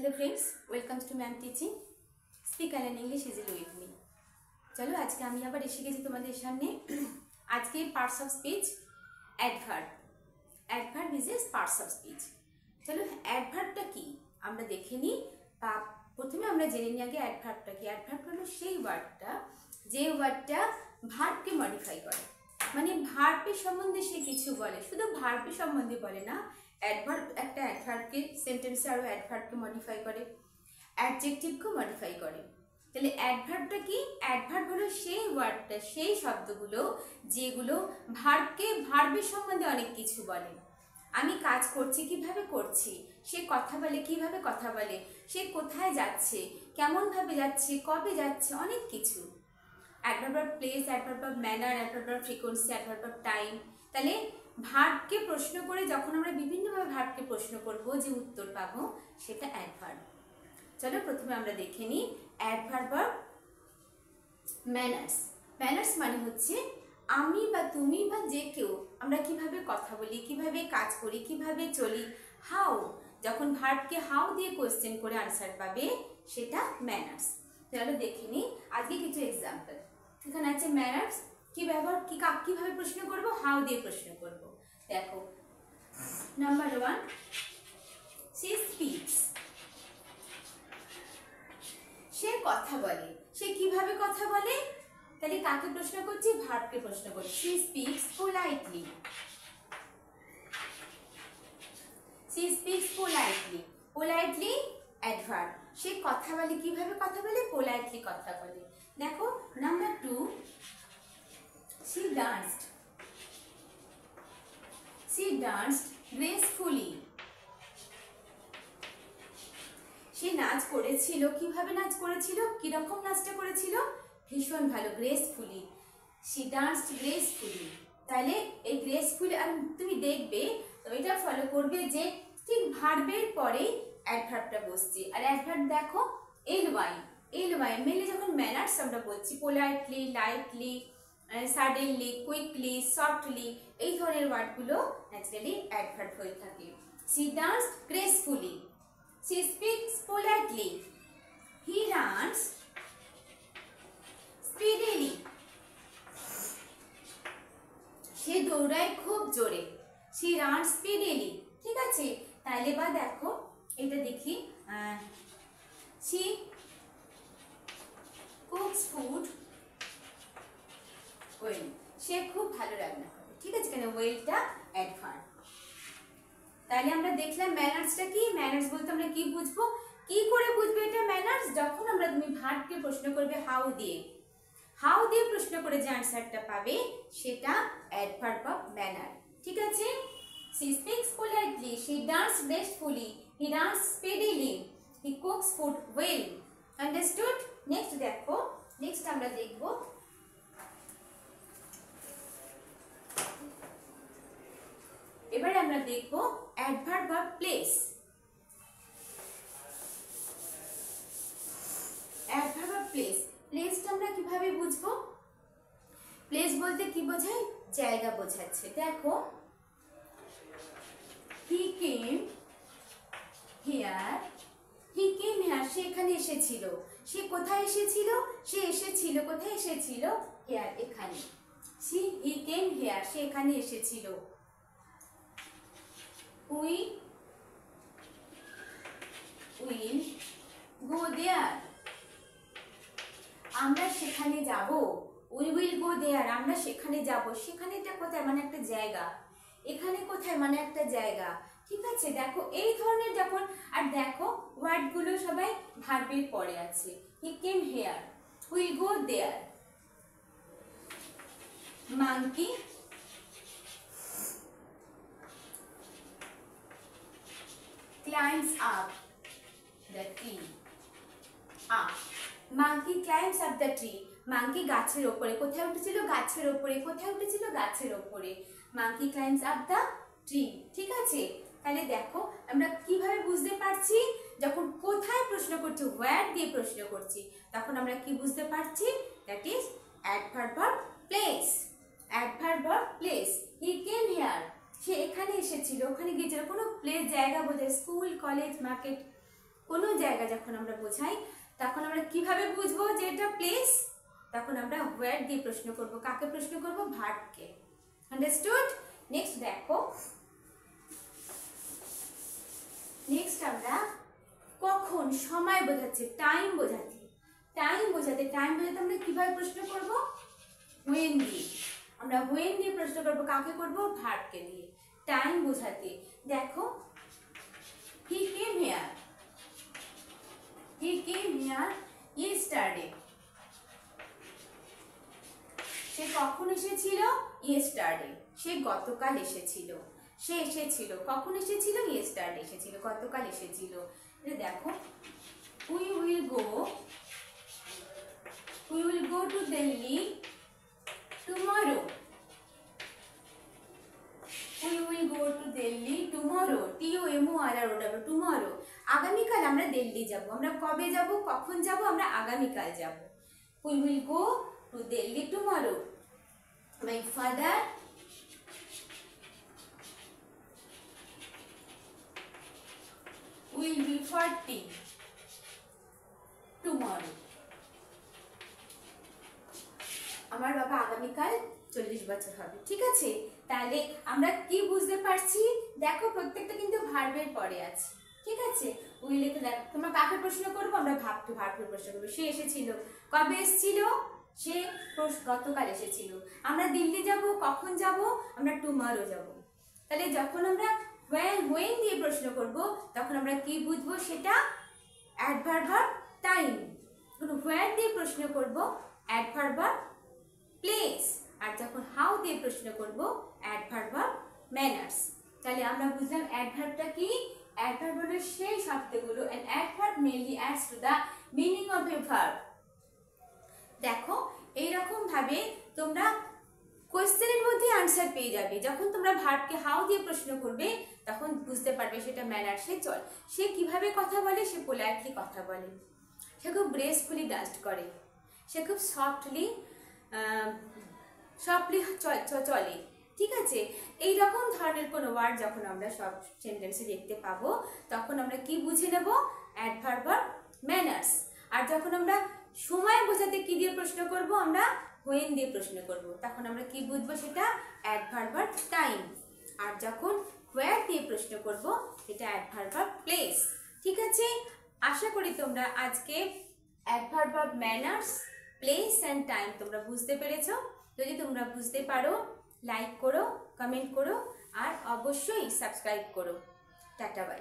Hello friends, welcome to ma'am teaching speak and English easily with me. चलो आज के আমি আবার এসে গেছি তোমাদের সামনে। আজকে parts of speech adverb is parts of speech. চলো অ্যাডভার্বটা কি আমরা দেখে নিই। প্রথমে আমরা জেনে নিই আগে অ্যাডভার্বটা কি। অ্যাডভার্ব হলো সেই ওয়ার্ডটা যে ওয়ার্ডটা ভার্বকে মডিফাই করে, মানে ভার্বের সম্বন্ধে সে কিছু বলে, শুধু ভার্বের সম্বন্ধে বলে না। অ্যাডভার্ব একটা অ্যাডভার্বকে সেন্টেন্সে আরও অ্যাডভার্বকে মডিফাই করে, অ্যাডজেক্টিভকেও মডিফাই করে। তাহলে অ্যাডভার্বটা কি? অ্যাডভার্ব হলো সেই ওয়ার্ডটা, সেই শব্দগুলো যেগুলো ভার্বের সম্বন্ধে অনেক কিছু বলে। আমি কাজ করছি, কিভাবে করছি, সে কথা বলে, কিভাবে কথা বলে, সে কোথায় যাচ্ছে, কেমনভাবে যাচ্ছে, কবে যাচ্ছে, অনেক কিছু। Adverb of place, adverb of manner, adverb of frequency, adverb of time. তাহলে ভার্বকে প্রশ্ন করে যখন আমরা বিভিন্নভাবে ভার্বকে প্রশ্ন করব, যে উত্তর পাবো সেটা অ্যাডভার্ব। চলো প্রথমে আমরা দেখে নিই অ্যাডভার্ব অফ ম্যানার্স। ম্যানার্স মানে হচ্ছে আমি বা তুমি বা যে কেউ আমরা কিভাবে কথা বলি, কিভাবে কাজ করি, কিভাবে চলি। হাউ, যখন ভার্বকে হাউ দিয়ে কোয়েশ্চেন করে আনসার পাবে সেটা ম্যানার্স। চলো দেখে নিই আজকে কিছু এক্সাম্পল। এখানে আছে ম্যানার্স, কি ব্যবহার, কিভাবে প্রশ্ন করব, হাউ দিয়ে প্রশ্ন করব। দেখো নাম্বার 1, সি স্পিক্স, সে কথা বলে। সে কিভাবে কথা বলে? তাহলে কাকে প্রশ্ন করছি? ভার্বকে প্রশ্ন করছি। She speaks politely, she speaks politely. Politely adverb. সে কথা বলে, কিভাবে কথা বলে? পোলাইটলি কথা বলে। দেখো number 2, she danced, she danced gracefully, সে নাচ করেছিল। কিভাবে নাচ করেছিল? কিরকম নাচটা করেছিল? ভীষণ ভালো, গ্রেসফুলি। she danced gracefully। তাহলে এই গ্রেসফুলি, আর তুমি দেখবে এটা ফলো করবে যে ঠিক ভার্বের পরে অ্যাডভার্বটা বসছে। আর অ্যাডভার্ব দেখো এল ওয়াই মেনলি যখন ম্যানার্স আমরা বলছি, politely, lightly, suddenly, quickly, softly, এই ধরনের ওয়ার্ডগুলো ন্যাচারালি অ্যাডভার্ব হয়ে থাকে। she danced gracefully, she speaks politely, he runs speedily, সে দৌড়ায় খুব জোরে, she runs speedily। ঠিক আছে, তাহলে বা দেখো এটা দেখি, she cooks food well, সে খুব ভালো রান্না করে। ঠিক আছে, কেন ওয়েলটা অ্যাডভার্ব। তাহলে আমরা দেখলাম ম্যানার্সটা কি। ম্যানার্স বলতে আমরা কি বুঝবো, কি করে বুঝবো এটা ম্যানার্স? যখন আমরা তুমি ভার্বকে প্রশ্ন করবে হাউ দিয়ে, হাউ দিয়ে প্রশ্ন করে যে আনসারটা পাবে সেটা অ্যাডভার্ব অফ ম্যানার। ঠিক আছে, she speaks politely, she dances gracefully, he runs speedily, he cooks food well। Understood? Next দেখো, নেক্সট আমরা দেখব এবারে আমরা দেখব adverb of place. Adverb of place, প্লেসটা আমরা কিভাবে বুঝবো? প্লেস বলতে কি বোঝায়? জায়গা বোঝাচ্ছে। দেখো he came here, he came here, সে এখানে এসেছিল। সে কোথায় এসেছিল? সে এসেছিল কোথায় এসেছিল? here, এখানে। he came here, সে এখানে এসেছিল। we will go there, আমরা সেখানে যাব। we will go there, আমরা সেখানে যাব। সেখানেটা কোথায়? মানে একটা জায়গা। এখানে কোথায়? মানে একটা জায়গা। ঠিক আছে, দেখো এই ধরনের যখন, আর দেখো ওয়ার্ডগুলো সবাই ভার্বের পরে আছে। he came here, will go there, monkey climbs up the tree, monkey climbs up the tree, monkey গাছের উপরে। কোথায় উঠেছিল? গাছের উপরে। কোথায় উঠেছিল? গাছের উপরে। monkey climbs up the tree। ঠিক আছে, তাহলে দেখো আমরা কিভাবে বুঝতে পারছি, যখন কোথায় প্রশ্ন করছি, ওয়্যার দিয়ে প্রশ্ন করছি, তখন আমরা কি বুঝতে পারছি? That is adverb of place. Adverb of place, he came here, সে এখানে এসেছিল, ওখানে গিয়েছিল। কোনো প্লেস জায়গা বোঝায়, স্কুল, কলেজ, মার্কেট, কোনো জায়গা যখন আমরা বোঝাই তখন আমরা কিভাবে বুঝবো যে এটা প্লেস? তখন আমরা হোয়ার দিয়ে প্রশ্ন করব। কাকে প্রশ্ন করব? ভার্বকে। আন্ডারস্টুড? নেক্সট দেখো, নেক্সট আমরা কখন, সময় বোঝাচ্ছে, টাইম বোঝাতে আমরা কিভাবে প্রশ্ন করব? হোয়েন দিয়ে। আমরা হোয়েন দিয়ে প্রশ্ন করব। কাকে করব? ভার্বকে দিয়ে। টাইম বোঝাতে দেখো, হি কেম হিয়ার ইয়েস্টারডে। সে কখন এসেছিল? ইয়েস্টারডে। সে গতকাল এসেছিল। সে এসেছিল কখন? এসেছিল ইয়েস্টারডে এসেছিল, গতকাল এসেছিল। দেখো, we will go to Delhi tomorrow. We will go to Delhi tomorrow. tomorrow. tomorrow. আগামীকাল আমরা দিল্লি যাব। আমরা কবে যাব? কখন যাব? আমরা আগামীকাল যাব। We will go to Delhi tomorrow. My father will be 40 tomorrow. আমার বাবা আগামীকাল 40 বছর হবে। ঠিক আছে, তাহলে আমরা কি বুঝতে পারছি? দেখো, প্রত্যেকটা কিন্তু ভার্বের পরে আছে। ঠিক আছে, উইলে তো দেখো, তোমরা কাকে প্রশ্ন করবো? আমরা ভার্বকে প্রশ্ন করবো। সে এসেছিল, কবে এসেছিল? সে গতকাল এসেছিল। আমরা দিল্লি যাব, কখন যাব? আমরা টুমরো যাব। তাহলে যখন আমরা হোয়েন দিয়ে প্রশ্ন করব তখন আমরা কি বুঝবো? সেটা অ্যাডভার্ব বা টাইম। হোয়ার দিয়ে প্রশ্ন করব অ্যাডভার্ব বা প্লেস। আর যখন হাউ দিয়ে প্রশ্ন করব অ্যাডভার্ব বা ম্যানার্স। তাহলে আমরা বুঝলাম অ্যাডভার্বটা কি? অ্যাডভার্ব হলো সেই শব্দগুলো, an adverb mainly adds to the meaning of a verb. দেখো, এইরকম ভাবে তোমরা কোয়েশ্চেনের মধ্যে আনসার পেয়ে যাবে। যখন তোমরা ভার্বকে হাউ দিয়ে প্রশ্ন করবে তখন বুঝতে পারবে সেটা ম্যানার। সে কিভাবে কথা বলে? সে পোলাইটলি কথা বলে, সে খুব গ্রেসফুলি ডাস্ট করে, সে খুব সফটলি চলে। ঠিক আছে, এই রকম ধরনের কোনো ওয়ার্ড যখন আমরা সব সেন্টেন্সে দেখতে পাবো তখন আমরা কি বুঝে নেব? অ্যাডভার্ব বা ম্যানার্স। আর যখন আমরা সময় বোঝাতে কি দিয়ে প্রশ্ন করব? আমরা হোয়েন দিয়ে প্রশ্ন করব। তখন আমরা কি বুঝবো? সেটা অ্যাডভার্ব বা টাইম। আর যখন হোয়ার দিয়ে প্রশ্ন করব সেটা অ্যাডভার্ব বা প্লেস। ঠিক আছে, আশা করি তোমরা আজকে অ্যাডভার্ব বা ম্যানার্স, প্লেস অ্যান্ড টাইম তোমরা বুঝতে পেরেছো। যদি তোমরা বুঝতে পারো লাইক করো, কমেন্ট করো আর অবশ্যই সাবস্ক্রাইব করো। Tata bye.